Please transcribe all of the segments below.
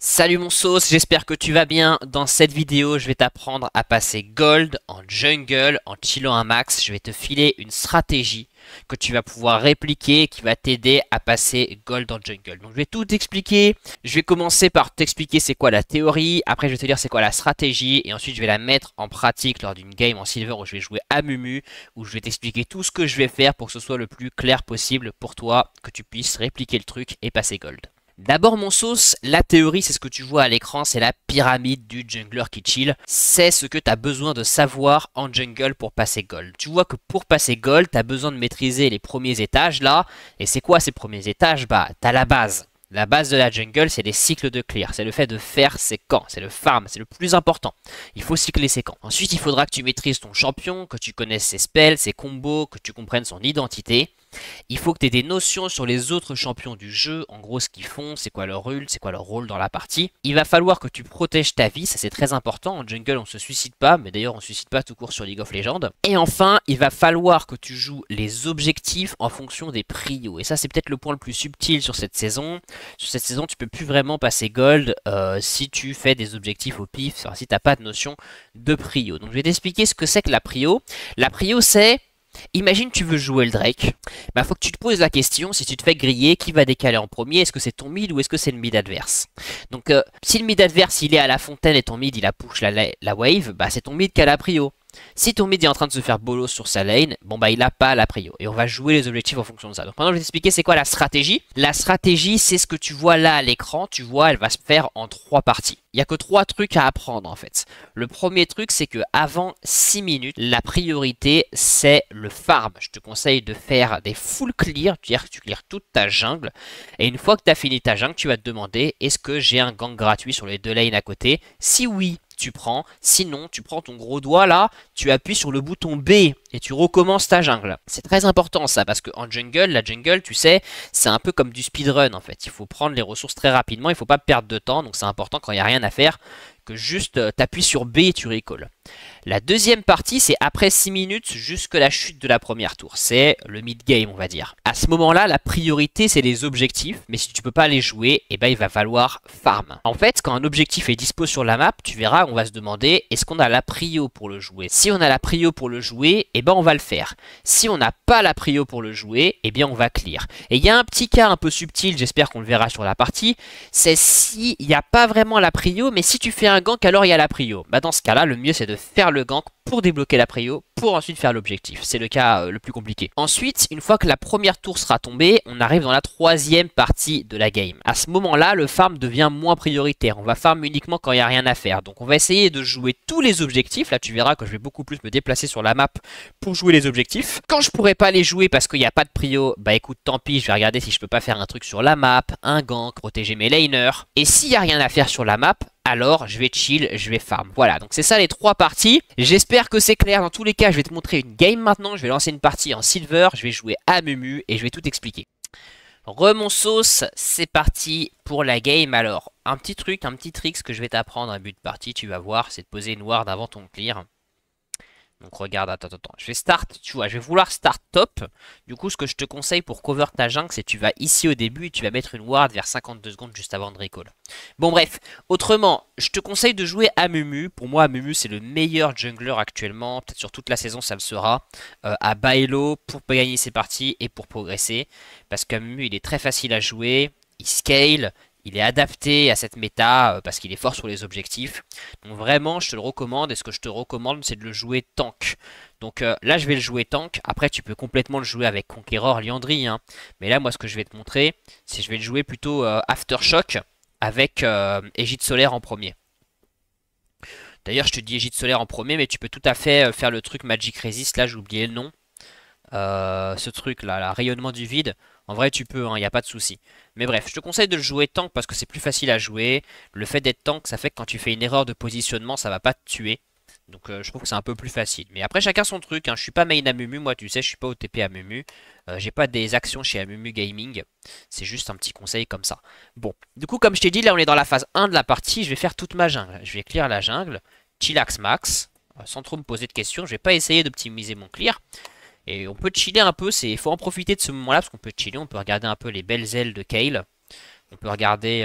Salut mon sauce, j'espère que tu vas bien. Dans cette vidéo, je vais t'apprendre à passer gold en jungle en chillant un max. Je vais te filer une stratégie que tu vas pouvoir répliquer qui va t'aider à passer gold en jungle. Donc je vais tout t'expliquer. Je vais commencer par t'expliquer c'est quoi la théorie. Après je vais te dire c'est quoi la stratégie. Et ensuite je vais la mettre en pratique lors d'une game en silver où je vais jouer à Mumu. Où je vais t'expliquer tout ce que je vais faire pour que ce soit le plus clair possible pour toi. Que tu puisses répliquer le truc et passer gold. D'abord mon sauce, la théorie c'est ce que tu vois à l'écran, c'est la pyramide du jungler qui chill. C'est ce que tu as besoin de savoir en jungle pour passer gold. Tu vois que pour passer gold, tu as besoin de maîtriser les premiers étages là. Et c'est quoi ces premiers étages? Bah, tu as la base. La base de la jungle, c'est les cycles de clear. C'est le fait de faire ses camps. C'est le farm. C'est le plus important. Il faut cycler ses camps. Ensuite, il faudra que tu maîtrises ton champion, que tu connaisses ses spells, ses combos, que tu comprennes son identité. Il faut que tu aies des notions sur les autres champions du jeu, en gros ce qu'ils font, c'est quoi leur ult, c'est quoi leur rôle dans la partie. Il va falloir que tu protèges ta vie, ça c'est très important, en jungle on se suicide pas, mais d'ailleurs on se suicide pas tout court sur League of Legends. Et enfin, il va falloir que tu joues les objectifs en fonction des prios, et ça c'est peut-être le point le plus subtil sur cette saison. Sur cette saison tu peux plus vraiment passer gold si tu fais des objectifs au pif, enfin, si t'as pas de notion de prio. Donc je vais t'expliquer ce que c'est que la prio. La prio c'est... Imagine tu veux jouer le Drake, bah faut que tu te poses la question, si tu te fais griller, qui va décaler en premier? Est-ce que c'est ton mid ou est-ce que c'est le mid adverse? Donc si le mid adverse il est à la fontaine et ton mid il a push la wave, bah c'est ton mid qui a la prio. Si ton mid est en train de se faire bolos sur sa lane, bon bah il a pas la prio. Et on va jouer les objectifs en fonction de ça. Donc maintenant je vais t'expliquer c'est quoi la stratégie. La stratégie c'est ce que tu vois là à l'écran. Tu vois elle va se faire en 3 parties. Il n'y a que 3 trucs à apprendre en fait. Le premier truc c'est que avant 6 minutes, la priorité c'est le farm. Je te conseille de faire des full clear, c'est-à-dire que tu clears toute ta jungle. Et une fois que tu as fini ta jungle, tu vas te demander est-ce que j'ai un gank gratuit sur les 2 lanes à côté? Si oui, tu prends. Sinon, tu prends ton gros doigt là, tu appuies sur le bouton B et tu recommences ta jungle. C'est très important ça parce qu'en jungle, la jungle, tu sais, c'est un peu comme du speedrun en fait. Il faut prendre les ressources très rapidement, il ne faut pas perdre de temps. Donc c'est important quand il n'y a rien à faire que juste t'appuies sur B et tu recalls. La deuxième partie, c'est après 6 minutes jusque la chute de la première tour. C'est le mid-game, on va dire. À ce moment-là, la priorité, c'est les objectifs. Mais si tu peux pas les jouer, eh ben, il va falloir farm. En fait, quand un objectif est dispo sur la map, tu verras, on va se demander, est-ce qu'on a la prio pour le jouer? Si on a la prio pour le jouer, eh ben, on va le faire. Si on n'a pas la prio pour le jouer, eh bien, on va clear. Et il y a un petit cas un peu subtil, j'espère qu'on le verra sur la partie, c'est s'il n'y a pas vraiment la prio, mais si tu fais un gank, alors il y a la prio. Bah, dans ce cas-là, le mieux, c'est de faire le gank pour débloquer la prio, pour ensuite faire l'objectif. C'est le cas le plus compliqué. Ensuite, une fois que la première tour sera tombée, on arrive dans la troisième partie de la game. À ce moment-là, le farm devient moins prioritaire. On va farm uniquement quand il n'y a rien à faire. Donc on va essayer de jouer tous les objectifs. Là, tu verras que je vais beaucoup plus me déplacer sur la map pour jouer les objectifs. Quand je pourrais pas les jouer parce qu'il n'y a pas de prio, bah écoute, tant pis, je vais regarder si je peux pas faire un truc sur la map, un gank, protéger mes laners. Et s'il n'y a rien à faire sur la map, alors je vais chill, je vais farm. Voilà, donc c'est ça les 3 parties. J'espère que c'est clair. Dans tous les cas, je vais te montrer une game maintenant. Je vais lancer une partie en silver, je vais jouer à Mumu et je vais tout expliquer. Remon sauce, c'est parti pour la game. Alors, un petit truc, un petit trick que je vais t'apprendre un but de partie, tu vas voir, c'est de poser une ward avant ton clear. Donc regarde, attends. Je vais start, tu vois, je vais vouloir start top. Du coup, ce que je te conseille pour cover ta jungle, c'est tu vas ici au début et tu vas mettre une ward vers 52 secondes juste avant de recall. Bon bref, autrement, je te conseille de jouer à Mumu. Pour moi, Mumu, c'est le meilleur jungler actuellement. Peut-être sur toute la saison, ça le sera. À Baelo pour gagner ses parties et pour progresser. Parce qu'à Mumu, il est très facile à jouer. Il scale. Il est adapté à cette méta parce qu'il est fort sur les objectifs. Donc vraiment, je te le recommande. Et ce que je te recommande, c'est de le jouer tank. Donc là, je vais le jouer tank. Après, tu peux complètement le jouer avec Conqueror, Liandry. Hein. Mais là, moi, ce que je vais te montrer, c'est que je vais le jouer plutôt Aftershock avec Égide Solaire en premier. D'ailleurs, je te dis Égide Solaire en premier, mais tu peux tout à fait faire le truc Magic Resist. Là, j'ai oublié le nom. Ce truc là, le rayonnement du vide, en vrai tu peux, il n'y a pas de souci. Mais bref, je te conseille de le jouer tank parce que c'est plus facile à jouer. Le fait d'être tank, ça fait que quand tu fais une erreur de positionnement, ça va pas te tuer. Donc je trouve que c'est un peu plus facile. Mais après chacun son truc, hein. Je suis pas main à Mumu, moi tu sais, je suis pas OTP à Mumu. J'ai pas des actions chez Amumu Gaming. C'est juste un petit conseil comme ça. Bon, du coup comme je t'ai dit, là on est dans la phase 1 de la partie, je vais faire toute ma jungle. Je vais clear la jungle, chillax max, sans trop me poser de questions. Je vais pas essayer d'optimiser mon clear. Et on peut chiller un peu, il faut en profiter de ce moment-là, parce qu'on peut chiller, on peut regarder un peu les belles ailes de Kayle. On peut regarder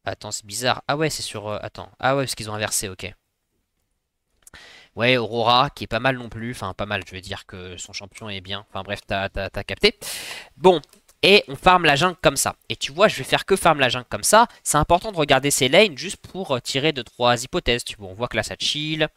Attends, c'est bizarre. Ah ouais, c'est sur... attends. Ah ouais, parce qu'ils ont inversé, ok. Ouais, Aurora, qui est pas mal non plus. Enfin, pas mal, je veux dire que son champion est bien. Enfin bref, t'as capté. Bon, et on farm la jungle comme ça. Et tu vois, je vais faire que farm la jungle comme ça. C'est important de regarder ces lanes juste pour tirer 2-3 hypothèses. Tu vois, on voit que là, ça chill.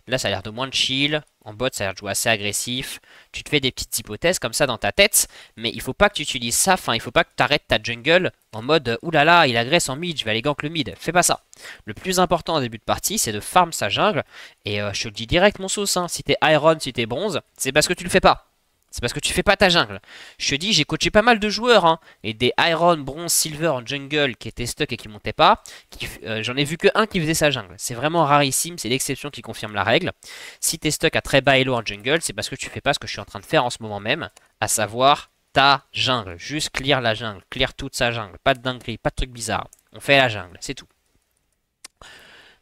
Là, ça a l'air de moins de chill. En bot, ça a l'air de jouer assez agressif. Tu te fais des petites hypothèses comme ça dans ta tête. Mais il faut pas que tu utilises ça. Enfin, il faut pas que tu arrêtes ta jungle en mode oulala, il agresse en mid, je vais aller gank le mid. Fais pas ça. Le plus important en début de partie, c'est de farm sa jungle. Et je te le dis direct, mon sauce. Hein, si t'es iron, si t'es bronze, c'est parce que tu le fais pas. C'est parce que tu fais pas ta jungle. Je te dis, j'ai coaché pas mal de joueurs, hein, et des Iron, Bronze, Silver en jungle qui étaient stuck et qui montaient pas. J'en ai vu que un qui faisait sa jungle. C'est vraiment rarissime, c'est l'exception qui confirme la règle. Si t'es stuck à très bas elo en jungle, c'est parce que tu fais pas ce que je suis en train de faire en ce moment même, à savoir ta jungle. Juste clear la jungle, clear toute sa jungle. Pas de dinguerie, pas de trucs bizarres. On fait la jungle, c'est tout.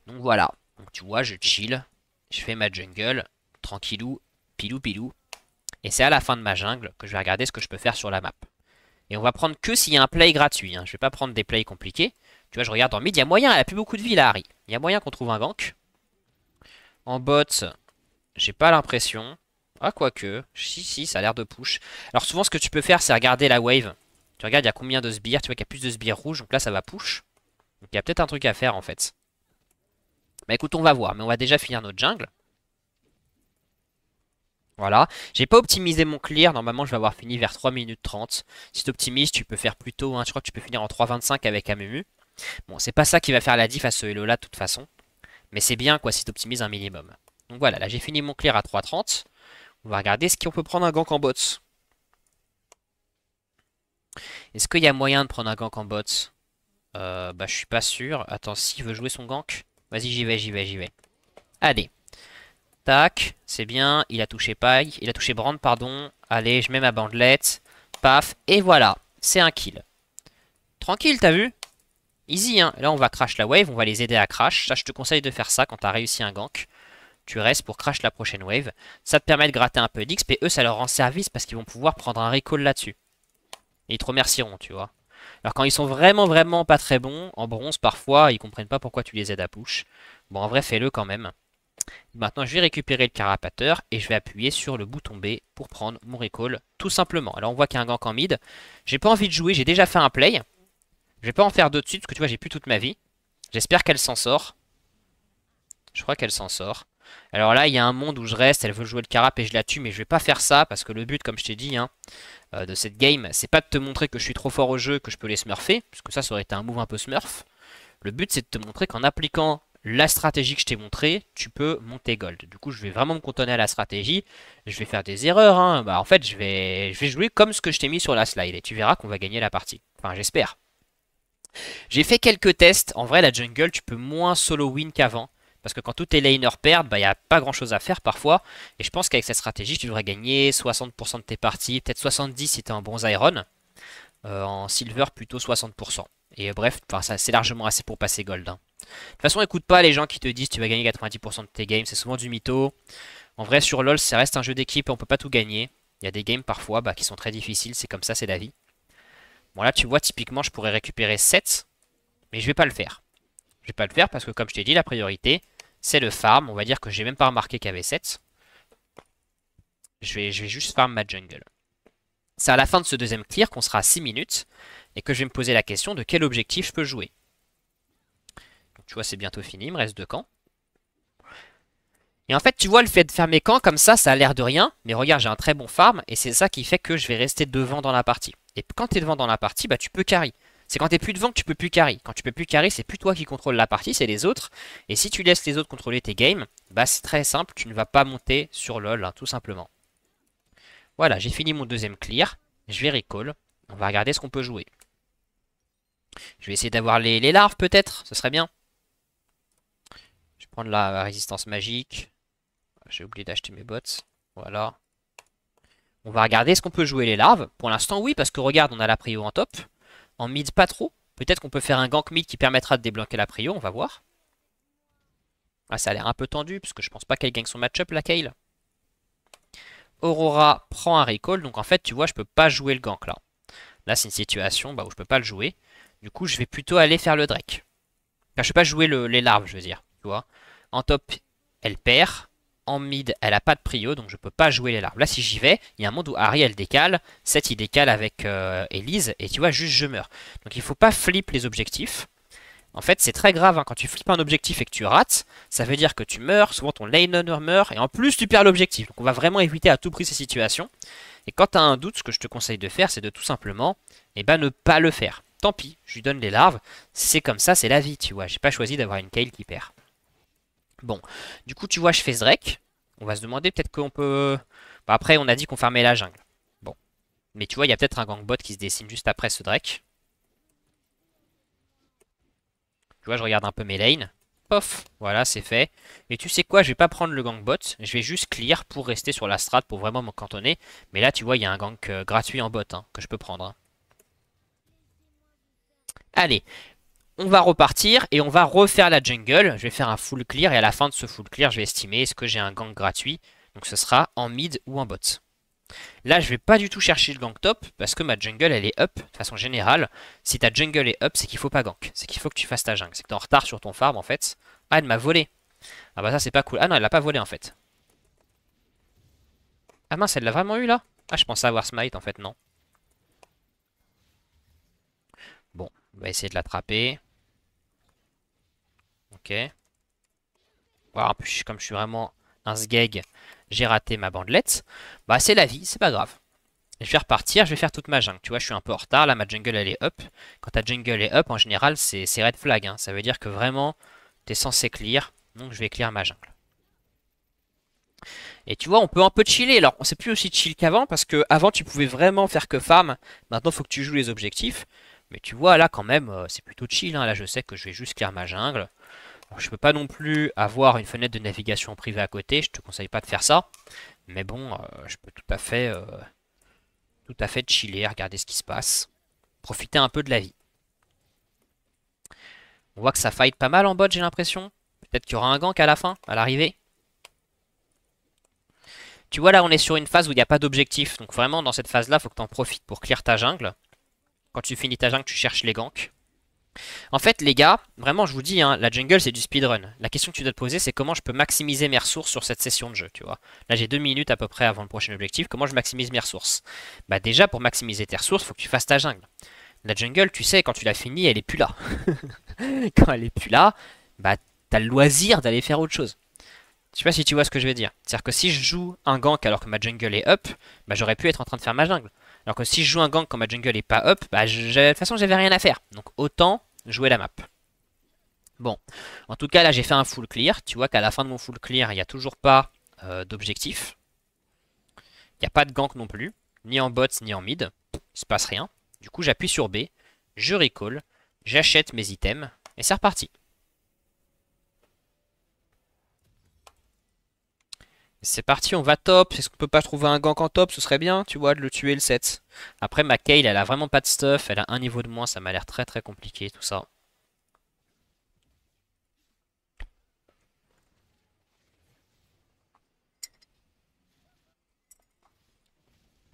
Donc voilà. Donc tu vois, je chill, je fais ma jungle, tranquillou, pilou pilou. Et c'est à la fin de ma jungle que je vais regarder ce que je peux faire sur la map. Et on va prendre que s'il y a un play gratuit. Hein. Je vais pas prendre des plays compliqués. Tu vois, je regarde en mid. Il y a moyen, elle a plus beaucoup de vie là, Harry. Il y a moyen qu'on trouve un gank. En bot, j'ai pas l'impression. Ah, quoique. Si, ça a l'air de push. Alors souvent, ce que tu peux faire, c'est regarder la wave. Tu regardes, il y a combien de sbires. Tu vois qu'il y a plus de sbires rouges. Donc là, ça va push. Donc il y a peut-être un truc à faire en fait. Bah écoute, on va voir. Mais on va déjà finir notre jungle. Voilà, j'ai pas optimisé mon clear, normalement je vais avoir fini vers 3 minutes 30. Si tu optimises, tu peux faire plus tôt, hein. Je crois que tu peux finir en 3,25 avec Amumu. Bon, c'est pas ça qui va faire la diff à ce elo là de toute façon. Mais c'est bien quoi si tu optimises un minimum. Donc voilà, là j'ai fini mon clear à 3,30. On va regarder ce qu'on peut prendre un gank en bots. Est-ce qu'il y a moyen de prendre un gank en bots? Bah je suis pas sûr. Attends, s'il veut jouer son gank. Vas-y, j'y vais. Allez. Tac, c'est bien, il a touché paille, il a touché Brand, pardon. Allez, je mets ma bandelette. Paf, et voilà, c'est un kill. Tranquille, t'as vu? Easy, hein. Là, on va crash la wave, on va les aider à crash. Ça, je te conseille de faire ça quand t'as réussi un gank. Tu restes pour crash la prochaine wave. Ça te permet de gratter un peu d'XP. Eux, ça leur rend service parce qu'ils vont pouvoir prendre un recall là-dessus. Et ils te remercieront, tu vois. Alors quand ils sont vraiment pas très bons, en bronze parfois, ils comprennent pas pourquoi tu les aides à push. Bon, en vrai, fais-le quand même. Maintenant, je vais récupérer le carapateur et je vais appuyer sur le bouton B pour prendre mon recall, tout simplement. Alors, on voit qu'il y a un gank en mid. J'ai pas envie de jouer, j'ai déjà fait un play. Je vais pas en faire deux de suite parce que tu vois, j'ai plus toute ma vie. J'espère qu'elle s'en sort. Je crois qu'elle s'en sort. Alors là, il y a un monde où je reste, elle veut jouer le carap et je la tue, mais je vais pas faire ça parce que le but, comme je t'ai dit, hein, de cette game, c'est pas de te montrer que je suis trop fort au jeu, que je peux les smurfer, parce que ça aurait été un move un peu smurf. Le but, c'est de te montrer qu'en appliquant la stratégie que je t'ai montrée, tu peux monter gold. Du coup, je vais vraiment me cantonner à la stratégie. Je vais faire des erreurs. Hein. Bah, en fait, je vais jouer comme ce que je t'ai mis sur la slide. Et tu verras qu'on va gagner la partie. Enfin, j'espère. J'ai fait quelques tests. En vrai, la jungle, tu peux moins solo win qu'avant. Parce que quand tous tes laners perdent, bah, il n'y a pas grand chose à faire parfois. Et je pense qu'avec cette stratégie, tu devrais gagner 60% de tes parties. Peut-être 70% si tu es en bronze iron. En silver, plutôt 60%. Et bref, c'est largement assez pour passer gold. Hein. De toute façon, écoute pas les gens qui te disent tu vas gagner 90% de tes games, c'est souvent du mytho. En vrai, sur LoL, ça reste un jeu d'équipe et on peut pas tout gagner. Il y a des games parfois qui sont très difficiles, c'est comme ça, c'est la vie. Bon, là, tu vois, typiquement, je pourrais récupérer 7, mais je vais pas le faire. Je vais pas le faire parce que, comme je t'ai dit, la priorité, c'est le farm. On va dire que j'ai même pas remarqué qu'il y avait 7. Je vais juste farm ma jungle. C'est à la fin de ce deuxième clear qu'on sera à 6 minutes et que je vais me poser la question de quel objectif je peux jouer. Donc, tu vois, c'est bientôt fini, il me reste 2 camps. Et en fait, tu vois, le fait de faire mes camps comme ça a l'air de rien. Mais regarde, j'ai un très bon farm et c'est ça qui fait que je vais rester devant dans la partie. Et quand tu es devant dans la partie, bah tu peux carry. C'est quand tu plus devant que tu peux plus carry. Quand tu peux plus carry, c'est plus toi qui contrôle la partie, c'est les autres. Et si tu laisses les autres contrôler tes games, bah c'est très simple, tu ne vas pas monter sur LoL, hein, tout simplement. Voilà, j'ai fini mon deuxième clear. Je vais recall. On va regarder ce qu'on peut jouer. Je vais essayer d'avoir les larves peut-être, ce serait bien. Je vais prendre la résistance magique. J'ai oublié d'acheter mes bots. Voilà. On va regarder, est-ce qu'on peut jouer les larves? Pour l'instant, oui, parce que regarde, on a la prio en top. En mid, pas trop. Peut-être qu'on peut faire un gank mid qui permettra de débloquer la prio, on va voir. Ah, ça a l'air un peu tendu, parce que je pense pas qu'elle gagne son match-up, la Kayle. Aurora prend un recall, donc en fait, tu vois, je peux pas jouer le gank là. Là, c'est une situation où je peux pas le jouer. Du coup, je vais plutôt aller faire le Drake. Enfin, je peux pas jouer les larves, je veux dire. Tu vois. En top, elle perd. En mid, elle a pas de prio, donc je peux pas jouer les larves. Là, si j'y vais, il y a un monde où Harry, elle décale. Seth, il décale avec Elise. Et tu vois, juste je meurs. Donc il faut pas flip les objectifs. En fait, c'est très grave, hein. Quand tu flippes un objectif et que tu rates, ça veut dire que tu meurs, souvent ton lane runner meurt, et en plus tu perds l'objectif. Donc on va vraiment éviter à tout prix ces situations. Et quand tu as un doute, ce que je te conseille de faire, c'est de tout simplement ne pas le faire. Tant pis, je lui donne les larves, c'est comme ça, c'est la vie, tu vois. J'ai pas choisi d'avoir une Kayle qui perd. Bon, du coup, tu vois, je fais ce Drake. On va se demander peut-être qu'on peut... Bah, après, on a dit qu'on fermait la jungle. Bon, mais tu vois, il y a peut-être un gangbot qui se dessine juste après ce Drake. Tu vois, je regarde un peu mes lanes. Pof, voilà, c'est fait. Et tu sais quoi, je vais pas prendre le gank bot. Je vais juste clear pour rester sur la strat pour vraiment me cantonner. Mais là, tu vois, il y a un gank gratuit en bot hein, que je peux prendre. Hein. Allez, on va repartir et on va refaire la jungle. Je vais faire un full clear et à la fin de ce full clear, je vais estimer est-ce que j'ai un gank gratuit. Donc ce sera en mid ou en bot. Là, je vais pas du tout chercher le gank top parce que ma jungle elle est up de façon générale. Si ta jungle est up, c'est qu'il faut pas gank. C'est qu'il faut que tu fasses ta jungle. C'est que t'es en retard sur ton farm en fait. Ah, elle m'a volé. Ah bah ça c'est pas cool. Ah non, elle l'a pas volé en fait. Ah mince, elle l'a vraiment eu là? Ah, je pensais avoir smite en fait, non. Bon, on va essayer de l'attraper. Ok. Voilà, en plus, comme je suis vraiment un sgeg, j'ai raté ma bandelette. Bah c'est la vie, c'est pas grave. Je vais repartir, je vais faire toute ma jungle. Tu vois, je suis un peu en retard. Là, ma jungle, elle est up. Quand ta jungle est up, en général, c'est red flag. Hein. Ça veut dire que vraiment, t'es censé clear. Donc, je vais clear ma jungle. Et tu vois, on peut un peu chiller. Alors, on sait plus aussi chill qu'avant parce que avant, tu pouvais vraiment faire que farm. Maintenant, il faut que tu joues les objectifs. Mais tu vois, là, quand même, c'est plutôt chill. Hein. Là, je sais que je vais juste clear ma jungle. Alors, je peux pas non plus avoir une fenêtre de navigation privée à côté. Je te conseille pas de faire ça. Mais bon, je peux tout à fait chiller, regarder ce qui se passe. Profiter un peu de la vie. On voit que ça fight pas mal en bot, j'ai l'impression. Peut-être qu'il y aura un gank à la fin, à l'arrivée. Tu vois, là, on est sur une phase où il n'y a pas d'objectif. Donc vraiment, dans cette phase-là, il faut que tu en profites pour clear ta jungle. Quand tu finis ta jungle, tu cherches les ganks. En fait, les gars, vraiment, je vous dis, hein, la jungle, c'est du speedrun. La question que tu dois te poser, c'est comment je peux maximiser mes ressources sur cette session de jeu, tu vois. Là, j'ai 2 minutes à peu près avant le prochain objectif. Comment je maximise mes ressources? Bah déjà, pour maximiser tes ressources, il faut que tu fasses ta jungle. La jungle, tu sais, quand tu l'as finie, elle est plus là. Quand elle est plus là, bah t'as le loisir d'aller faire autre chose. Je sais pas si tu vois ce que je veux dire. C'est-à-dire que si je joue un gank alors que ma jungle est up, bah j'aurais pu être en train de faire ma jungle. Alors que si je joue un gank quand ma jungle est pas up, bah de toute façon j'avais rien à faire. Donc autant jouer la map. Bon, en tout cas là j'ai fait un full clear. Tu vois qu'à la fin de mon full clear, il n'y a toujours pas d'objectif. Il n'y a pas de gank non plus, ni en bot ni en mid. Il se passe rien. Du coup j'appuie sur B, je recall, j'achète mes items et c'est reparti. C'est parti, on va top. Est-ce qu'on peut pas trouver un gank en top? Ce serait bien, tu vois, de le tuer le 7. Après, ma Kayle, elle a vraiment pas de stuff. Elle a un niveau de moins. Ça m'a l'air très très compliqué tout ça.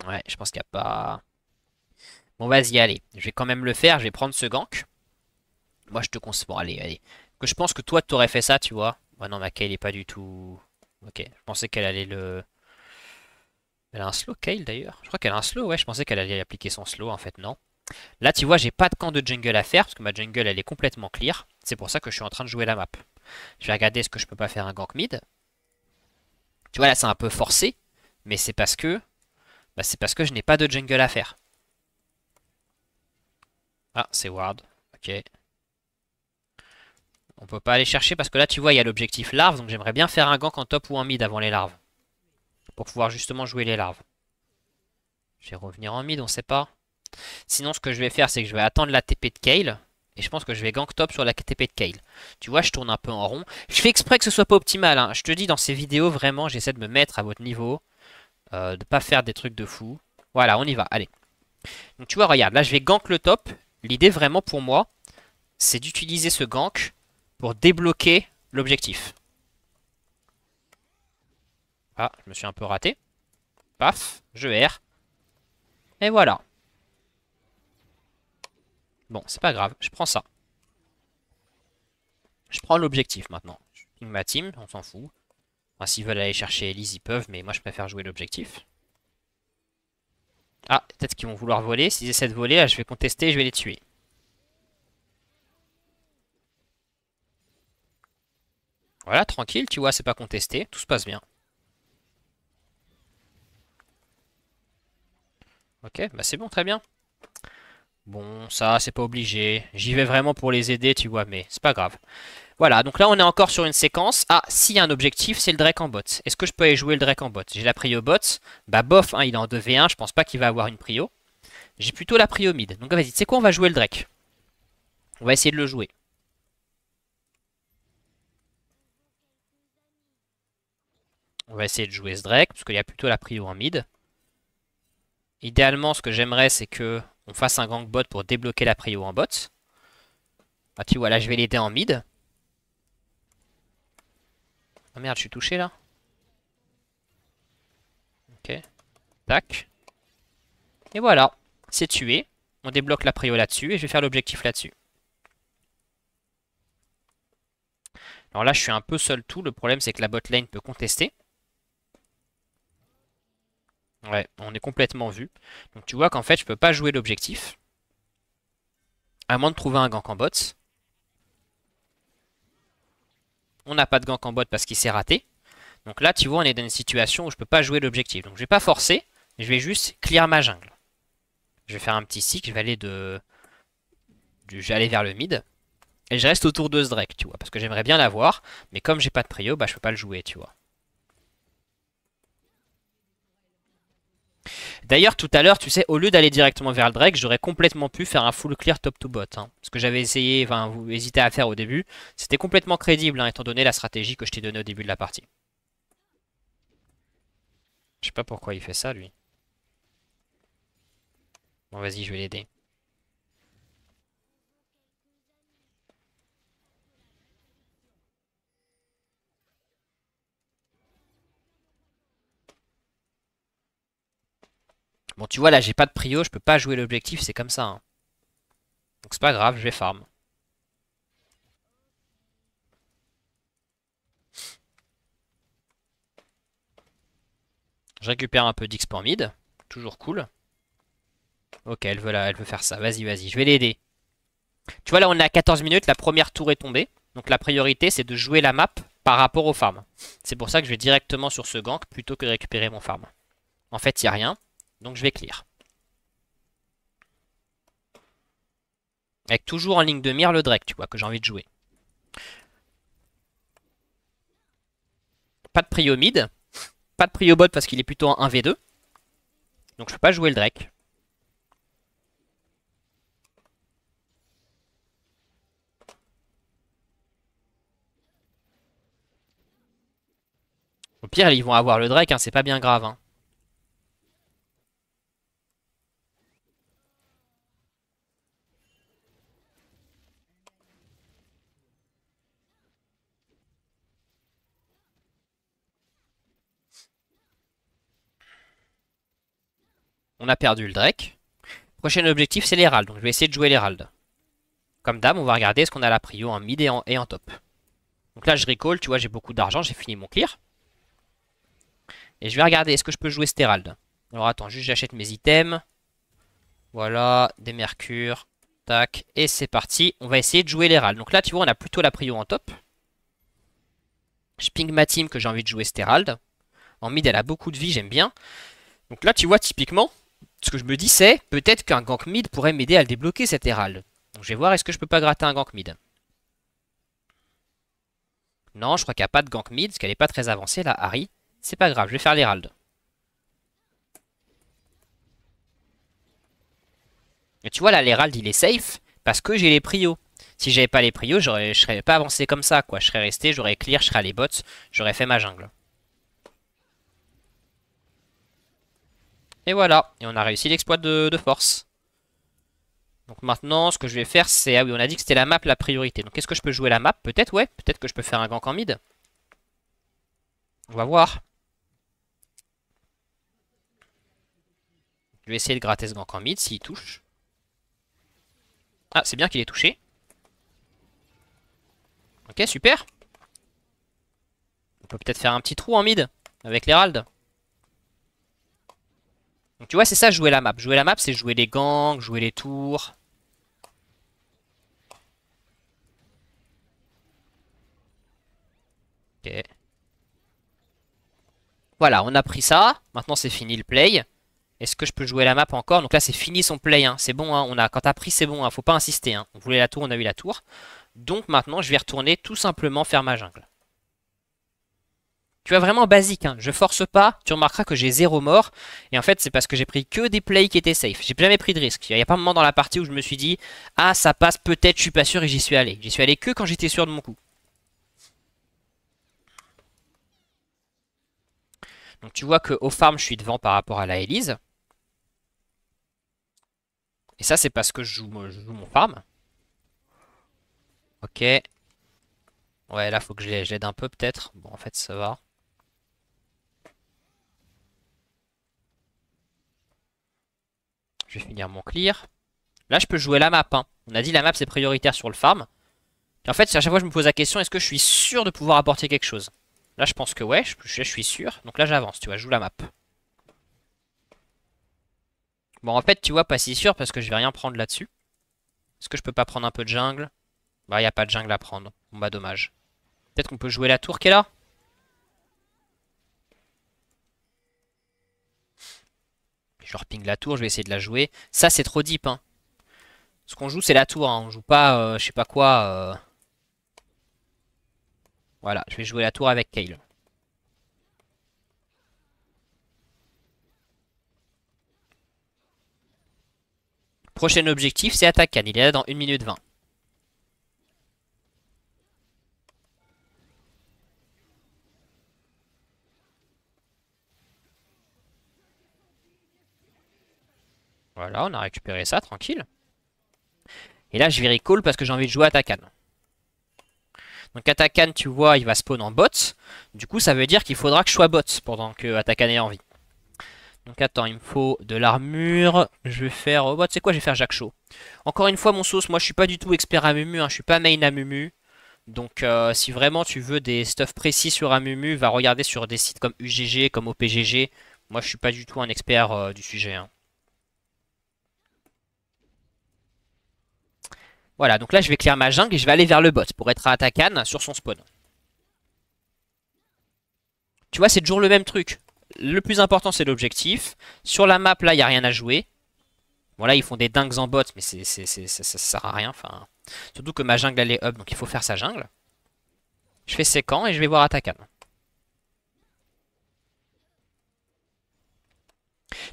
Ouais, je pense qu'il n'y a pas... Bon, vas-y, allez. Je vais quand même le faire. Je vais prendre ce gank. Moi, je te conseille... Bon, allez, allez. Que je pense que toi, tu aurais fait ça, tu vois. Ouais, non, ma Kayle est pas du tout... Ok, je pensais qu'elle allait le... Elle a un slow, Kayle, d'ailleurs. Je crois qu'elle a un slow, ouais. Je pensais qu'elle allait appliquer son slow, en fait, non. Là, tu vois, j'ai pas de camp de jungle à faire parce que ma jungle, elle est complètement clear. C'est pour ça que je suis en train de jouer la map. Je vais regarder est-ce que je peux pas faire un gank mid. Tu vois, là, c'est un peu forcé, mais c'est parce que, c'est parce que je n'ai pas de jungle à faire. Ah, c'est ward. Ok. On peut pas aller chercher parce que là, tu vois, il y a l'objectif larve, donc j'aimerais bien faire un gank en top ou en mid avant les larves. Pour pouvoir justement jouer les larves. Je vais revenir en mid, on sait pas. Sinon, ce que je vais faire, c'est que je vais attendre la TP de Kayle. Et je pense que je vais gank top sur la TP de Kayle. Tu vois, je tourne un peu en rond. Je fais exprès que ce soit pas optimal. Hein. Je te dis, dans ces vidéos, vraiment, j'essaie de me mettre à votre niveau. De pas faire des trucs de fou. Voilà, on y va. Allez. Donc tu vois, regarde, là, je vais gank le top. L'idée, vraiment, pour moi, c'est d'utiliser ce gank pour débloquer l'objectif. Ah, je me suis un peu raté. Paf, je erre. Et voilà. Bon, c'est pas grave, je prends ça. Je prends l'objectif maintenant. Je ping ma team, on s'en fout. Enfin, s'ils veulent aller chercher Elise, ils peuvent, mais moi je préfère jouer l'objectif. Ah, peut-être qu'ils vont vouloir voler. S'ils essaient de voler, là, je vais contester et je vais les tuer. Voilà, tranquille, tu vois, c'est pas contesté. Tout se passe bien. Ok, bah c'est bon, très bien. Bon, ça, c'est pas obligé. J'y vais vraiment pour les aider, tu vois, mais c'est pas grave. Voilà, donc là, on est encore sur une séquence. Ah, s'il y a un objectif, c'est le Drake en bot. Est-ce que je peux aller jouer le Drake en bot? J'ai la prio bot. Bah bof, hein, il est en 2v1, je pense pas qu'il va avoir une prio. J'ai plutôt la prio mid. Donc vas-y, tu sais quoi, on va jouer le Drake. On va essayer de le jouer. On va essayer de jouer ce Drake, parce qu'il y a plutôt la prio en mid. Idéalement, ce que j'aimerais, c'est que on fasse un gank bot pour débloquer la prio en bot. Ah, tu vois, là, je vais l'aider en mid. Ah merde, je suis touché là. Ok, tac. Et voilà, c'est tué. On débloque la prio là-dessus et je vais faire l'objectif là-dessus. Alors là, je suis un peu seul tout. Le problème, c'est que la bot lane peut contester. Ouais, on est complètement vu. Donc tu vois qu'en fait, je peux pas jouer l'objectif. À moins de trouver un gank en bot. On n'a pas de gank en bot parce qu'il s'est raté. Donc là, tu vois, on est dans une situation où je peux pas jouer l'objectif. Donc je vais pas forcer. Je vais juste clear ma jungle. Je vais faire un petit cycle. Je vais aller je vais aller vers le mid. Et je reste autour de ce Drake, tu vois. Parce que j'aimerais bien l'avoir. Mais comme j'ai pas de prio, bah je peux pas le jouer, tu vois. D'ailleurs, tout à l'heure, tu sais, au lieu d'aller directement vers le Drake, j'aurais complètement pu faire un full clear top to bot. Hein. Ce que j'avais essayé, enfin, vous hésitez à faire au début. C'était complètement crédible, hein, étant donné la stratégie que je t'ai donnée au début de la partie. Je sais pas pourquoi il fait ça, lui. Bon, vas-y, je vais l'aider. Bon, tu vois, là, j'ai pas de prio, je peux pas jouer l'objectif, c'est comme ça. Hein. Donc c'est pas grave, je vais farm. Je récupère un peu d'XP en mid. Toujours cool. Ok, elle veut faire ça. Vas-y, vas-y, je vais l'aider. Tu vois, là, on est à 14 minutes, la première tour est tombée. Donc la priorité, c'est de jouer la map par rapport au farm. C'est pour ça que je vais directement sur ce gank plutôt que de récupérer mon farm. En fait, il n'y a rien, donc je vais clear. Avec toujours en ligne de mire le Drake, tu vois, que j'ai envie de jouer. Pas de prio mid, pas de prio bot parce qu'il est plutôt en 1v2. Donc je peux pas jouer le Drake. Au pire, ils vont avoir le Drake, hein, c'est pas bien grave. Hein. On a perdu le Drake. Prochain objectif, c'est l'Herald. Donc je vais essayer de jouer l'Herald. Comme d'hab, on va regarder ce qu'on a la prio en mid et en top. Donc là, je recall, tu vois, j'ai beaucoup d'argent, j'ai fini mon clear. Et je vais regarder, est-ce que je peux jouer cet Herald? Alors attends, juste j'achète mes items. Voilà, des mercures. Tac, et c'est parti. On va essayer de jouer l'Herald. Donc là, tu vois, on a plutôt la prio en top. Je ping ma team que j'ai envie de jouer cet Herald. En mid, elle a beaucoup de vie, j'aime bien. Donc là, tu vois, typiquement, ce que je me dis, c'est peut-être qu'un gank mid pourrait m'aider à le débloquer, cet Herald. Donc je vais voir, est-ce que je peux pas gratter un gank mid? Non, je crois qu'il n'y a pas de gank mid, parce qu'elle n'est pas très avancée, là, Harry. C'est pas grave, je vais faire l'Herald. Et tu vois, là, l'Herald, il est safe, parce que j'ai les prios. Si j'avais pas les prios, je serais pas avancé comme ça, quoi. Je serais resté, j'aurais clear, je serais allé bots, j'aurais fait ma jungle. Et voilà, et on a réussi l'exploit de force. Donc maintenant, ce que je vais faire, c'est... Ah oui, on a dit que c'était la map la priorité. Donc est-ce que je peux jouer la map? Peut-être, ouais. Peut-être que je peux faire un gank en mid. On va voir. Je vais essayer de gratter ce gank en mid s'il touche. Ah, c'est bien qu'il ait touché. Ok, super. On peut peut-être faire un petit trou en mid avec l'Herald. Donc tu vois, c'est ça jouer la map. Jouer la map, c'est jouer les gangs, jouer les tours. Ok. Voilà, on a pris ça. Maintenant, c'est fini le play. Est-ce que je peux jouer la map encore? Donc là, c'est fini son play. Hein. C'est bon, hein. Quand t'as pris, c'est bon. Hein. Faut pas insister. Hein. On voulait la tour, on a eu la tour. Donc maintenant, je vais retourner tout simplement faire ma jungle. Tu vois, vraiment basique. Hein. Je force pas. Tu remarqueras que j'ai 0 mort. Et en fait, c'est parce que j'ai pris que des plays qui étaient safe. J'ai jamais pris de risque. Il n'y a pas un moment dans la partie où je me suis dit, ah, ça passe peut-être, je suis pas sûr et j'y suis allé. J'y suis allé que quand j'étais sûr de mon coup. Donc tu vois qu'au farm, je suis devant par rapport à la Elise. Et ça, c'est parce que je joue mon farm. Ok. Ouais, là, faut que je l'aide un peu, peut-être. Bon, en fait, ça va. Je vais finir mon clear. Là, je peux jouer la map. Hein. On a dit la map, c'est prioritaire sur le farm. Et en fait, à chaque fois, je me pose la question, est-ce que je suis sûr de pouvoir apporter quelque chose? Là, je pense que ouais, je suis sûr. Donc là, j'avance, tu vois, je joue la map. Bon, en fait, tu vois, pas si sûr parce que je vais rien prendre là-dessus. Est-ce que je peux pas prendre un peu de jungle? Bah, y a pas de jungle à prendre. Bon, bah, dommage. Peut-être qu'on peut jouer la tour qui est là? Je leur ping la tour, je vais essayer de la jouer. Ça, c'est trop deep, hein. Ce qu'on joue, c'est la tour, hein. On joue pas, je sais pas quoi. Voilà, je vais jouer la tour avec Kayle. Prochain objectif, c'est Atakan. Il est là dans 1 minute 20. Voilà, on a récupéré ça, tranquille. Et là, je vais recall parce que j'ai envie de jouer Atakan. Donc Atakan, tu vois, il va spawn en bot. Du coup, ça veut dire qu'il faudra que je sois bot pendant que Atakan ait envie. Donc attends, il me faut de l'armure. Je vais faire... Oh, bah, tu sais quoi, je vais faire Jak'Sho. Encore une fois, mon sauce, moi, je suis pas du tout expert à Mumu. Hein, je suis pas main à Mumu. Donc si vraiment tu veux des stuff précis sur Amumu, va regarder sur des sites comme UGG, comme OPGG. Moi, je suis pas du tout un expert du sujet. Hein. Voilà, donc là, je vais clear ma jungle et je vais aller vers le bot pour être à Atakan sur son spawn. Tu vois, c'est toujours le même truc. Le plus important, c'est l'objectif. Sur la map, là, il n'y a rien à jouer. Bon, là, ils font des dingues en bot, mais ça sert à rien. Enfin, surtout que ma jungle, elle est up, donc il faut faire sa jungle. Je fais séquent et je vais voir Atakan.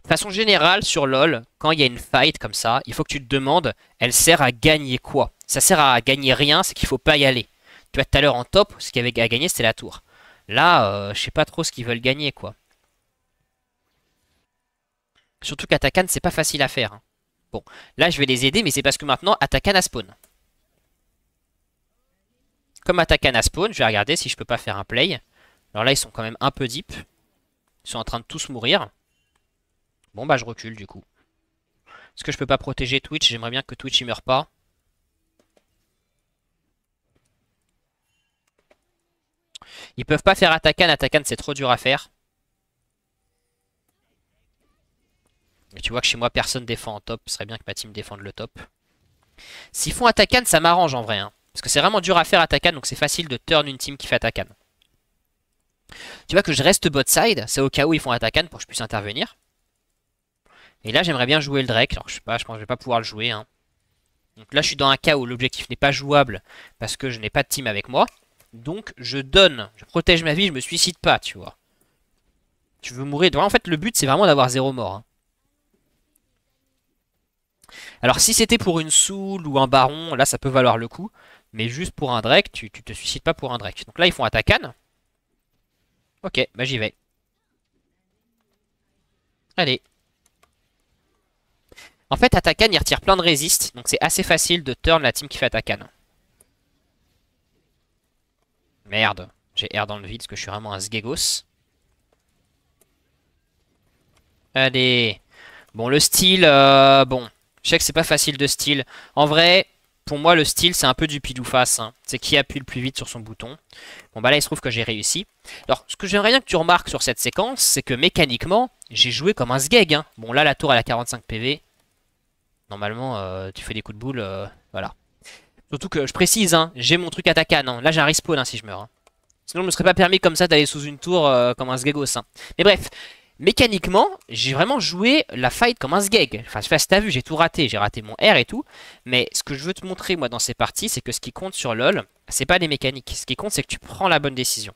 De façon générale, sur LoL, quand il y a une fight comme ça, il faut que tu te demandes, elle sert à gagner quoi? Ça sert à gagner rien, c'est qu'il faut pas y aller. Tu vois, tout à l'heure en top, ce qu'il y avait à gagner, c'était la tour. Là, je sais pas trop ce qu'ils veulent gagner, quoi. Surtout qu'Atakan, c'est pas facile à faire. Hein. Bon, là, je vais les aider, mais c'est parce que maintenant, Atakan a spawn. Comme Atakan a spawn, je vais regarder si je peux pas faire un play. Alors là, ils sont quand même un peu deep. Ils sont en train de tous mourir. Bon, bah, je recule, du coup. Est-ce que je peux pas protéger Twitch? J'aimerais bien que Twitch, il meure pas. Ils peuvent pas faire Atakan. Atakan, c'est trop dur à faire. Et tu vois que chez moi, personne défend en top. Ce serait bien que ma team défende le top. S'ils font Atakan, ça m'arrange en vrai. Hein. Parce que c'est vraiment dur à faire Atakan, donc c'est facile de turn une team qui fait Atakan. Tu vois que je reste bot side, c'est au cas où ils font Atakan pour que je puisse intervenir. Et là, j'aimerais bien jouer le Drake. Alors, je sais pas, je pense que je vais pas pouvoir le jouer. Hein. Donc là, je suis dans un cas où l'objectif n'est pas jouable parce que je n'ai pas de team avec moi. Donc, je donne, je protège ma vie, je me suicide pas, tu vois. Tu veux mourir. En fait, le but, c'est vraiment d'avoir 0 mort. Hein. Alors, si c'était pour une Soul ou un Baron, là, ça peut valoir le coup. Mais juste pour un Drake, tu te suicides pas pour un Drake. Donc là, ils font Atakan. Ok, bah j'y vais. Allez. En fait, Atakan, il retire plein de résist. Donc c'est assez facile de turn la team qui fait Atakan. Merde. J'ai air dans le vide parce que je suis vraiment un sgegos. Allez. Bon, le style, bon. Je sais que c'est pas facile de style. En vrai, pour moi, le style, c'est un peu du pile ou face. Hein. C'est qui appuie le plus vite sur son bouton. Bon, bah là, il se trouve que j'ai réussi. Alors, ce que j'aimerais bien que tu remarques sur cette séquence, c'est que mécaniquement, j'ai joué comme un sgeg. Hein. Bon, là, la tour, elle a 45 PV. Normalement, tu fais des coups de boule, voilà. Surtout que, je précise, hein, j'ai mon truc à ta canne. Hein. Là, j'ai un respawn hein, si je meurs. Hein. Sinon, je me serais pas permis comme ça d'aller sous une tour comme un sgegos. Hein. Mais bref, mécaniquement, j'ai vraiment joué la fight comme un sgeg. Enfin, je sais pas si t'as vu, j'ai tout raté. J'ai raté mon R et tout. Mais ce que je veux te montrer, moi, dans ces parties, c'est que ce qui compte sur LoL, c'est pas les mécaniques. Ce qui compte, c'est que tu prends la bonne décision.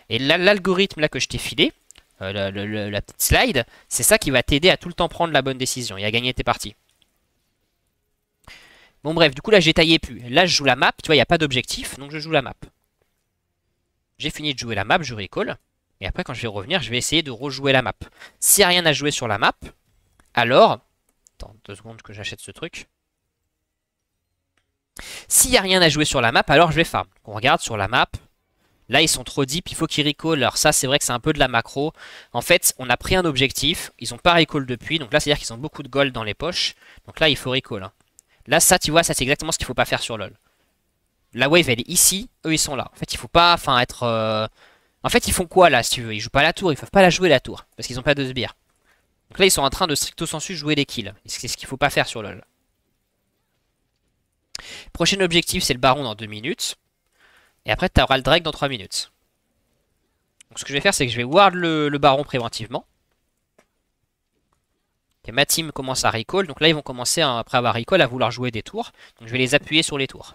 Et là, l'algorithme là que je t'ai filé, la petite slide, c'est ça qui va t'aider à tout le temps prendre la bonne décision et à gagner tes parties. Bon bref, du coup là j'ai taillé plus. Là je joue la map, tu vois, il n'y a pas d'objectif, donc je joue la map. J'ai fini de jouer la map, je recall. Et après quand je vais revenir, je vais essayer de rejouer la map. S'il n'y a rien à jouer sur la map, alors... Attends, 2 secondes que j'achète ce truc. S'il n'y a rien à jouer sur la map, alors je vais farm. On regarde sur la map. Là, ils sont trop deep, il faut qu'ils recall. Alors ça, c'est vrai que c'est un peu de la macro. En fait, on a pris un objectif, ils n'ont pas recall depuis. Donc là, c'est-à-dire qu'ils ont beaucoup de gold dans les poches. Donc là, il faut recall. Hein. Là, ça, tu vois, ça c'est exactement ce qu'il faut pas faire sur LoL. La wave, elle est ici, eux, ils sont là. En fait, il faut pas, enfin, être... En fait, ils font quoi, là, si tu veux? Ils jouent pas la tour, ils peuvent pas la jouer, la tour. Parce qu'ils ont pas de sbires. Donc là, ils sont en train de stricto sensu jouer les kills. C'est ce qu'il faut pas faire sur LoL. Prochain objectif, c'est le baron dans 2 minutes. Et après, tu auras le Drake dans 3 minutes. Donc ce que je vais faire, c'est que je vais ward le baron préventivement. Et ma team commence à recall. Donc là, ils vont commencer, après avoir recall, à vouloir jouer des tours. Donc je vais les appuyer sur les tours.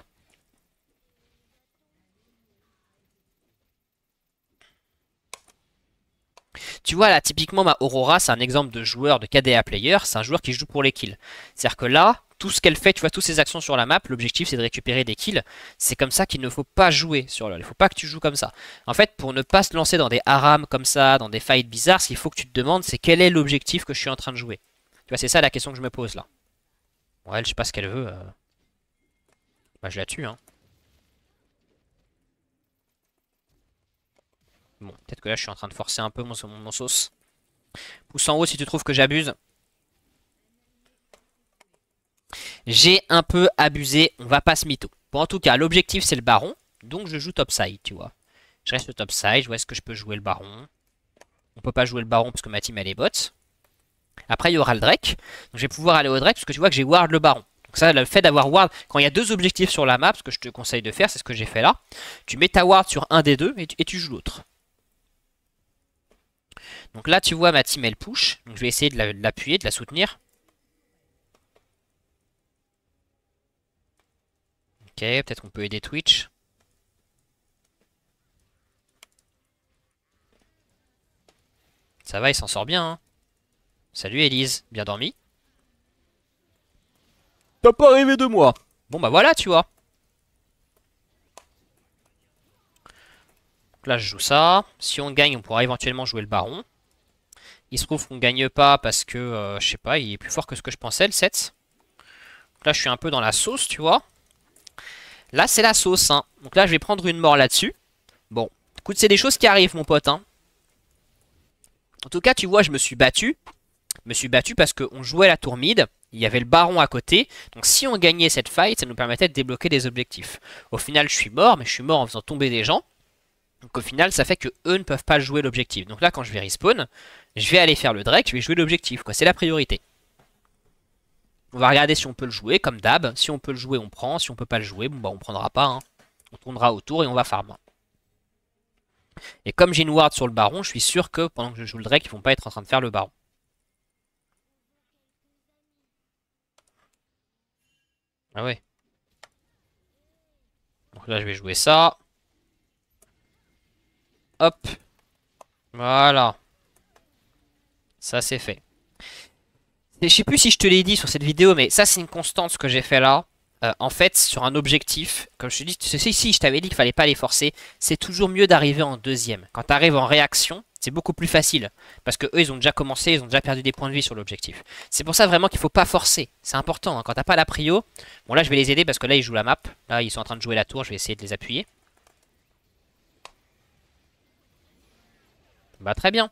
Tu vois là, typiquement ma Aurora, c'est un exemple de joueur de KDA player, c'est un joueur qui joue pour les kills. C'est-à-dire que là, tout ce qu'elle fait, tu vois, toutes ses actions sur la map, l'objectif c'est de récupérer des kills. C'est comme ça qu'il ne faut pas jouer sur LoL, il ne faut pas que tu joues comme ça. En fait, pour ne pas se lancer dans des harams comme ça, dans des fights bizarres, ce qu'il faut que tu te demandes, c'est quel est l'objectif que je suis en train de jouer. Tu vois, c'est ça la question que je me pose là. Bon, elle, je sais pas ce qu'elle veut. Bah, je la tue, hein. Bon, peut-être que là, je suis en train de forcer un peu mon sauce. Pouce en haut si tu trouves que j'abuse. J'ai un peu abusé, on va pas se mytho. Bon, en tout cas, l'objectif c'est le baron, donc je joue topside, tu vois. Je reste topside, je vois est-ce que je peux jouer le baron. On peut pas jouer le baron parce que ma team elle est bot. Après, il y aura le Drake, donc je vais pouvoir aller au Drake parce que tu vois que j'ai ward le baron. Donc ça, le fait d'avoir ward, quand il y a 2 objectifs sur la map, ce que je te conseille de faire, c'est ce que j'ai fait là. Tu mets ta ward sur un des deux et tu joues l'autre. Donc là, tu vois, ma team elle push, donc je vais essayer de l'appuyer, de la soutenir. Ok, peut-être qu'on peut aider Twitch. Ça va, il s'en sort bien. Hein. Salut Elise, bien dormi? T'as pas rêvé de moi. Bon bah voilà, tu vois. Donc là, je joue ça. Si on gagne, on pourra éventuellement jouer le baron. Il se trouve qu'on gagne pas parce que, je sais pas, il est plus fort que ce que je pensais, le 7. Donc là, je suis un peu dans la sauce, tu vois. Là, c'est la sauce, hein. Donc là, je vais prendre une mort là-dessus. Bon, écoute, c'est des choses qui arrivent, mon pote, hein. En tout cas, tu vois, je me suis battu. Je me suis battu parce qu'on jouait la tour mid. Il y avait le baron à côté. Donc si on gagnait cette fight, ça nous permettait de débloquer des objectifs. Au final, je suis mort, mais je suis mort en faisant tomber des gens. Donc au final, ça fait que eux ne peuvent pas jouer l'objectif. Donc là, quand je vais respawn, je vais aller faire le Drake, je vais jouer l'objectif. C'est la priorité. On va regarder si on peut le jouer, comme d'hab. Si on peut le jouer, on prend. Si on peut pas le jouer, bon bah on prendra pas. Hein. On tournera autour et on va farm. Et comme j'ai une ward sur le baron, je suis sûr que pendant que je joue le Drake, ils vont pas être en train de faire le baron. Ah ouais. Donc là, je vais jouer ça. Hop. Voilà. Ça, c'est fait. Je sais plus si je te l'ai dit sur cette vidéo, mais ça, c'est une constante ce que j'ai fait là. En fait, sur un objectif, comme je te dis, tu sais, si je t'avais dit qu'il fallait pas les forcer, c'est toujours mieux d'arriver en deuxième. Quand tu arrives en réaction, c'est beaucoup plus facile. Parce que eux, ils ont déjà commencé, ils ont déjà perdu des points de vie sur l'objectif. C'est pour ça vraiment qu'il faut pas forcer. C'est important. Hein. Quand t'as pas la prio, bon là, je vais les aider parce que là, ils jouent la map. Là, ils sont en train de jouer la tour. Je vais essayer de les appuyer. Bah très bien.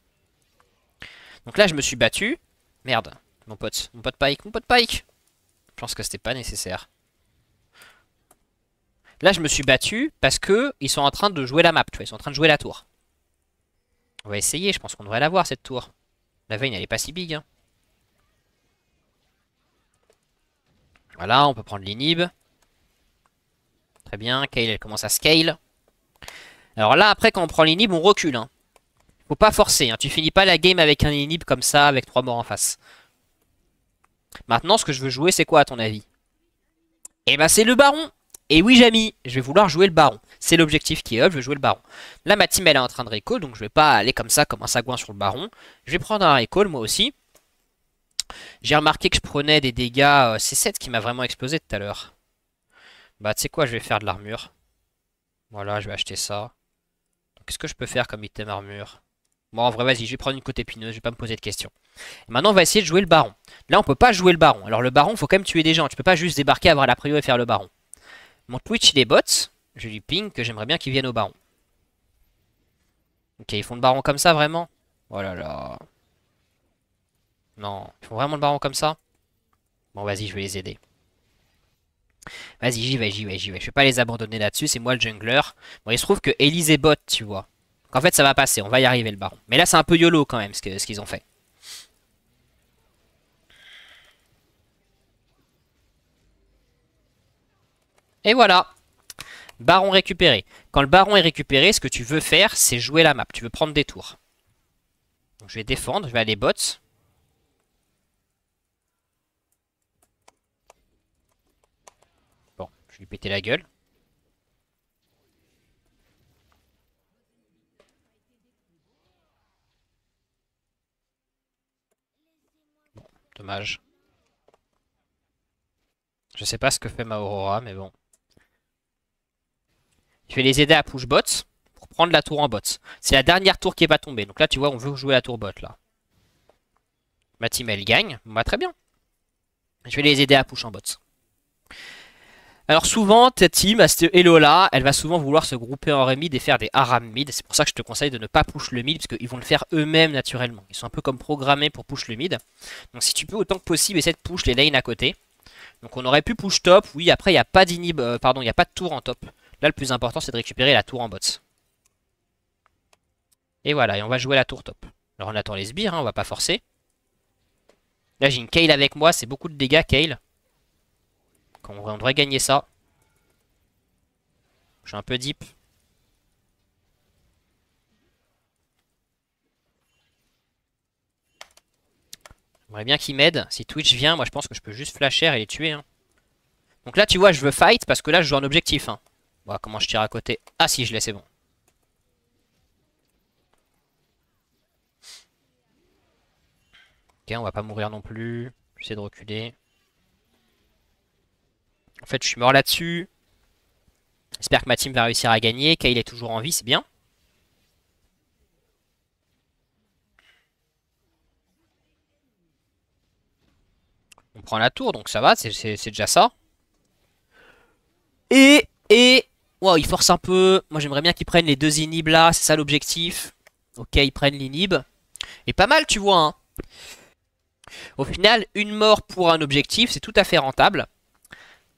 Donc là, je me suis battu. Merde, mon pote Pike, mon pote Pike. Je pense que c'était pas nécessaire. Là, je me suis battu parce que ils sont en train de jouer la map, tu vois. Ils sont en train de jouer la tour. On va essayer, je pense qu'on devrait l'avoir cette tour. La veille, elle est pas si big, hein. Voilà, on peut prendre l'inhib. Très bien, Kayle, elle commence à scale. Alors là, après, quand on prend l'inhib, on recule, hein. Faut pas forcer, hein. Tu finis pas la game avec un inhib comme ça, avec 3 morts en face. Maintenant, ce que je veux jouer, c'est quoi à ton avis? Eh ben, c'est le baron. Et oui, Jamy, je vais vouloir jouer le baron. C'est l'objectif qui est up, je veux jouer le baron. Là, ma team, elle est en train de recall, donc je vais pas aller comme ça, comme un sagouin sur le baron. Je vais prendre un recall, moi aussi. J'ai remarqué que je prenais des dégâts. C'est 7 qui m'a vraiment explosé tout à l'heure. Bah, tu sais quoi, je vais faire de l'armure. Voilà, je vais acheter ça. Qu'est-ce que je peux faire comme item armure? Bon, en vrai, vas-y, je vais prendre une côte épineuse, je vais pas me poser de questions. Et maintenant, on va essayer de jouer le baron. Là, on peut pas jouer le baron. Alors, le baron, faut quand même tuer des gens. Tu peux pas juste débarquer, avoir la prio et faire le baron. Mon Twitch, il est bot. Je lui ping que j'aimerais bien qu'il vienne au baron. Ok, ils font le baron comme ça, vraiment? Oh là là. Non, ils font vraiment le baron comme ça? Bon, vas-y, je vais les aider. Vas-y, j'y vais, j'y vais, j'y vais. Je vais pas les abandonner là-dessus, c'est moi le jungler. Bon, il se trouve que Elise est bot, tu vois. Donc, en fait, ça va passer, on va y arriver, le baron. Mais là, c'est un peu YOLO quand même, ce qu'ils ont fait. Et voilà, baron récupéré. Quand le baron est récupéré, ce que tu veux faire, c'est jouer la map. Tu veux prendre des tours. Donc, je vais défendre, je vais aller bot. Bon, je vais lui péter la gueule. Dommage. Je sais pas ce que fait ma Aurora, mais bon. Je vais les aider à push bot pour prendre la tour en bot. C'est la dernière tour qui est pas tombée. Donc là, tu vois, on veut jouer la tour bot, là. Ma team, elle gagne. Bah, très bien. Je vais les aider à push en bot. Alors souvent, ta team, à ce elo-là, elle va souvent vouloir se grouper en mid et faire des haram mid. C'est pour ça que je te conseille de ne pas push le mid, parce qu'ils vont le faire eux-mêmes naturellement. Ils sont un peu comme programmés pour push le mid. Donc si tu peux autant que possible, essayer de push les lanes à côté. Donc on aurait pu push top, oui, après il n'y a pas d'inhib, pardon, il n'y a pas de tour en top. Là le plus important c'est de récupérer la tour en bot. Et voilà, et on va jouer la tour top. Alors on attend les sbires, hein, on va pas forcer. Là j'ai une Kayle avec moi, c'est beaucoup de dégâts Kayle. On devrait gagner ça. Je suis un peu deep. J'aimerais bien qu'il m'aide. Si Twitch vient, moi je pense que je peux juste flasher et les tuer, hein. Donc là tu vois, je veux fight parce que là je joue un objectif, hein. Bon, comment je tire à côté? Ah si, je l'ai, c'est bon. Ok, on va pas mourir non plus. J'essaie de reculer. En fait, je suis mort là-dessus. J'espère que ma team va réussir à gagner. Kayle est toujours en vie, c'est bien. On prend la tour, donc ça va, c'est déjà ça. Et... Wow, ils forcent un peu. Moi, j'aimerais bien qu'ils prennent les deux inhibs là, c'est ça l'objectif. Ok, ils prennent l'inhib. Et pas mal, tu vois, hein. Au final, une mort pour un objectif, c'est tout à fait rentable.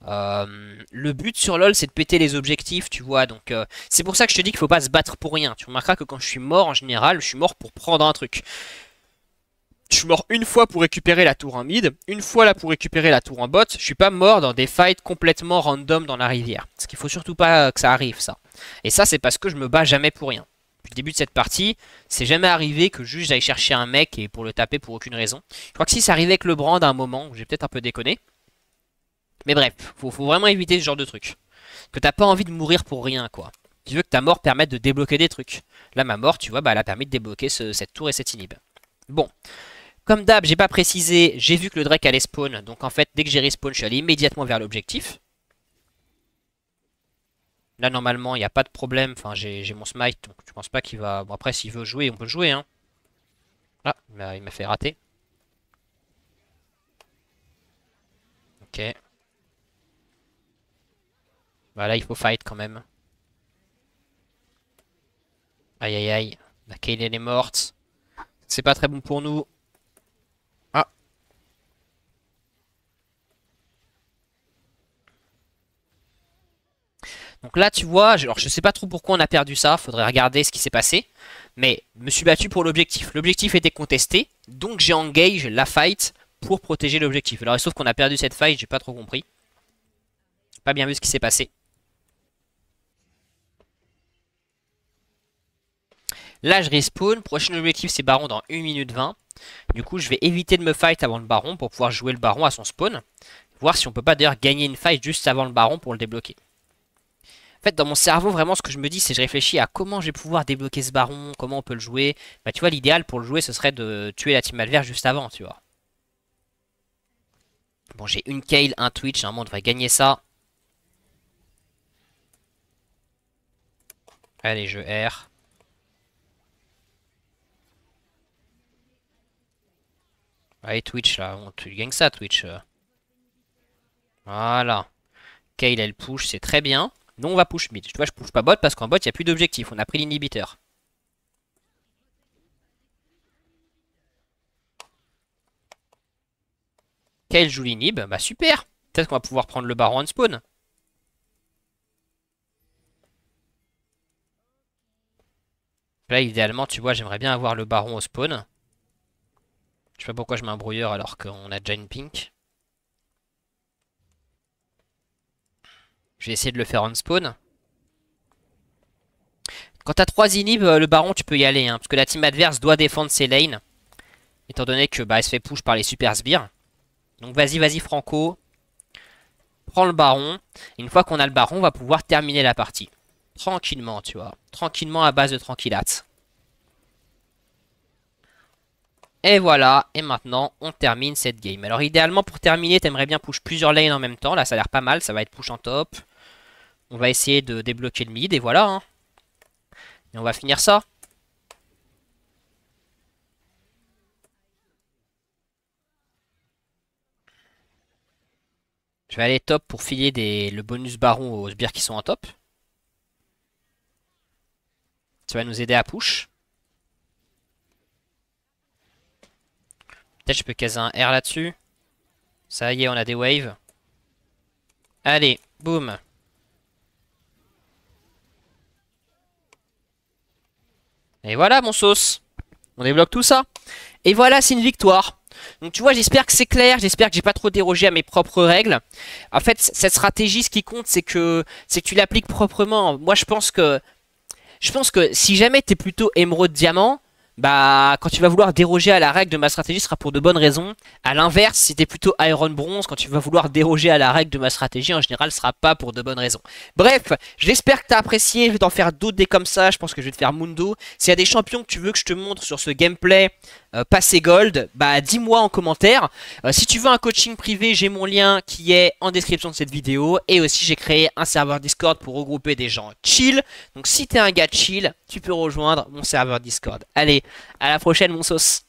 Le but sur LoL, c'est de péter les objectifs, tu vois. Donc, c'est pour ça que je te dis qu'il faut pas se battre pour rien. Tu remarqueras que quand je suis mort, en général, je suis mort pour prendre un truc. Je suis mort une fois pour récupérer la tour en mid, une fois là pour récupérer la tour en bot. Je suis pas mort dans des fights complètement random dans la rivière. Parce qu'il faut surtout pas que ça arrive, ça. Et ça, c'est parce que je me bats jamais pour rien. Depuis le début de cette partie, c'est jamais arrivé que juste j'aille chercher un mec et pour le taper pour aucune raison. Je crois que si ça arrivait avec le brand à un moment, j'ai peut-être un peu déconné. Mais bref, faut vraiment éviter ce genre de truc. Que t'as pas envie de mourir pour rien, quoi. Tu veux que ta mort permette de débloquer des trucs. Là, ma mort, tu vois, bah, elle a permis de débloquer cette tour et cette inhib. Bon. Comme d'hab, j'ai pas précisé, j'ai vu que le Drake allait spawn. Donc en fait, dès que j'ai respawn, je suis allé immédiatement vers l'objectif. Là, normalement, il n'y a pas de problème. Enfin, j'ai mon smite, donc je pense pas qu'il va... Bon, après, s'il veut jouer, on peut jouer, hein. Ah, il m'a fait rater. Ok. Bah là, il faut fight quand même. Aïe, aïe, aïe. La Kayle, est morte. C'est pas très bon pour nous. Ah. Donc là, tu vois, alors je sais pas trop pourquoi on a perdu ça. Faudrait regarder ce qui s'est passé. Mais je me suis battu pour l'objectif. L'objectif était contesté. Donc j'ai engage la fight pour protéger l'objectif. Alors sauf qu'on a perdu cette fight, j'ai pas trop compris. Pas bien vu ce qui s'est passé. Là, je respawn. Prochain objectif, c'est baron dans 1 minute 20. Du coup, je vais éviter de me fight avant le baron pour pouvoir jouer le baron à son spawn. Voir si on peut pas d'ailleurs gagner une fight juste avant le baron pour le débloquer. En fait, dans mon cerveau, vraiment, ce que je me dis, c'est que je réfléchis à comment je vais pouvoir débloquer ce baron, comment on peut le jouer. Bah, tu vois, l'idéal pour le jouer, ce serait de tuer la team adverse juste avant, tu vois. Bon, j'ai une Kayle, un Twitch, normalement, on devrait gagner ça. Allez, je R. Allez, Twitch, là, tu gagnes ça, Twitch. Voilà. Kayle, elle push, c'est très bien. Nous, on va push mid. Tu vois, je push pas bot parce qu'en bot, il n'y a plus d'objectif. On a pris l'inhibiteur. Kayle joue l'inhib. Bah, super. Peut-être qu'on va pouvoir prendre le baron on spawn. Là, idéalement, tu vois, j'aimerais bien avoir le baron au spawn. Je sais pas pourquoi je mets un brouilleur alors qu'on a déjà une pink. Je vais essayer de le faire on spawn. Quand t'as 3 inhibs, le baron, tu peux y aller. Hein, parce que la team adverse doit défendre ses lanes. Étant donné que bah, elle se fait push par les super sbires. Donc vas-y, vas-y, Franco. Prends le baron. Et une fois qu'on a le baron, on va pouvoir terminer la partie. Tranquillement, tu vois. Tranquillement à base de tranquillate. Et voilà, et maintenant on termine cette game. Alors idéalement pour terminer, t'aimerais bien push plusieurs lanes en même temps. Là ça a l'air pas mal, ça va être push en top. On va essayer de débloquer le mid et voilà. Hein. Et on va finir ça. Je vais aller top pour filer le bonus baron aux sbires qui sont en top. Ça va nous aider à push. Peut-être je peux caser un R là-dessus. Ça y est, on a des waves. Allez, boum. Et voilà mon sauce. On débloque tout ça. Et voilà, c'est une victoire. Donc tu vois, j'espère que c'est clair, j'espère que j'ai pas trop dérogé à mes propres règles. En fait, cette stratégie, ce qui compte, c'est que tu l'appliques proprement. Moi, je pense que si jamais t'es plutôt émeraude diamant, bah quand tu vas vouloir déroger à la règle de ma stratégie, ce sera pour de bonnes raisons. À l'inverse, si t'es plutôt iron bronze, quand tu vas vouloir déroger à la règle de ma stratégie, en général, ce sera pas pour de bonnes raisons. Bref, j'espère que t'as apprécié. Je vais t'en faire d'autres des comme ça. Je pense que je vais te faire Mundo. S'il y a des champions que tu veux que je te montre sur ce gameplay passé gold, bah dis-moi en commentaire. Si tu veux un coaching privé, j'ai mon lien qui est en description de cette vidéo. Et aussi, j'ai créé un serveur Discord pour regrouper des gens chill. Donc si t'es un gars chill, tu peux rejoindre mon serveur Discord. Allez, à la prochaine mon sauce.